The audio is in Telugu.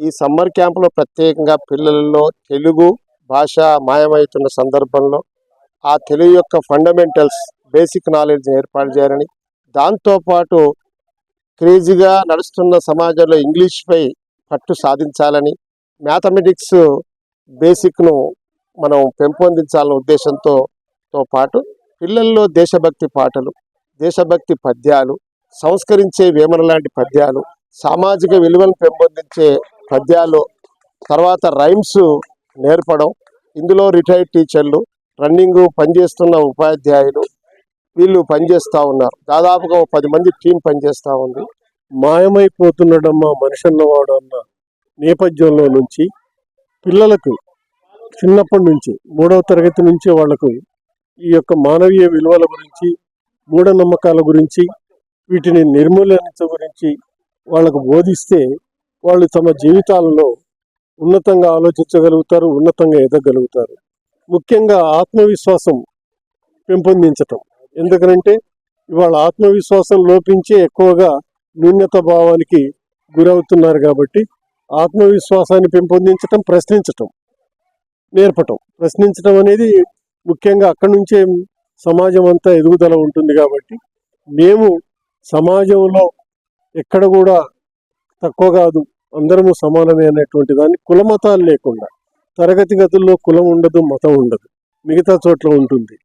ఈ సమ్మర్ క్యాంపులో ప్రత్యేకంగా పిల్లలలో తెలుగు భాష మాయమవుతున్న సందర్భంలో ఆ తెలుగు యొక్క ఫండమెంటల్స్ బేసిక్ నాలెడ్జ్ ఏర్పాటు చేయాలని, దాంతోపాటు క్రేజీగా నడుస్తున్న సమాజంలో ఇంగ్లీష్పై పట్టు సాధించాలని, మ్యాథమెటిక్స్ బేసిక్ను మనం పెంపొందించాలనే ఉద్దేశంతో పాటు పిల్లల్లో దేశభక్తి పాటలు, దేశభక్తి పద్యాలు, సంస్కరించే వేమన లాంటి పద్యాలు, సామాజిక విలువలను పెంపొందించే పద్యాలు, తర్వాత రైమ్స్ నేర్పడం. ఇందులో రిటైర్డ్ టీచర్లు, రన్నింగ్ పనిచేస్తున్న ఉపాధ్యాయులు వీళ్ళు పనిచేస్తూ ఉన్నారు. దాదాపుగా 10 మంది టీం పనిచేస్తూ ఉంది. మాయమైపోతున్నాడమ్మా మనిషి అన్నవాడు అన్న నేపథ్యంలో నుంచి పిల్లలకు చిన్నప్పటి నుంచి 3వ తరగతి నుంచి వాళ్లకు ఈ యొక్క మానవీయ విలువల గురించి, మూఢనమ్మకాల గురించి, వీటిని నిర్మూలించ గురించి వాళ్ళకు బోధిస్తే వాళ్ళు తమ జీవితాలలో ఉన్నతంగా ఆలోచించగలుగుతారు, ఉన్నతంగా ఎదగలుగుతారు. ముఖ్యంగా ఆత్మవిశ్వాసం పెంపొందించటం. ఎందుకంటే ఇవాళ ఆత్మవిశ్వాసం లోపించే ఎక్కువగా న్యూనత భావానికి గురవుతున్నారు. కాబట్టి ఆత్మవిశ్వాసాన్ని పెంపొందించటం, ప్రశ్నించటం నేర్పటం. ప్రశ్నించటం అనేది ముఖ్యంగా అక్కడి నుంచే సమాజం అంతా ఎదుగుదల ఉంటుంది. కాబట్టి మేము సమాజంలో ఎక్కడ కూడా తక్కువ కాదు, అందరము సమానమే అనేటువంటి దాన్ని కులమతాలు లేకుండా, తరగతి గదుల్లో కులం ఉండదు, మతం ఉండదు, మిగతా చోట్ల ఉంటుంది.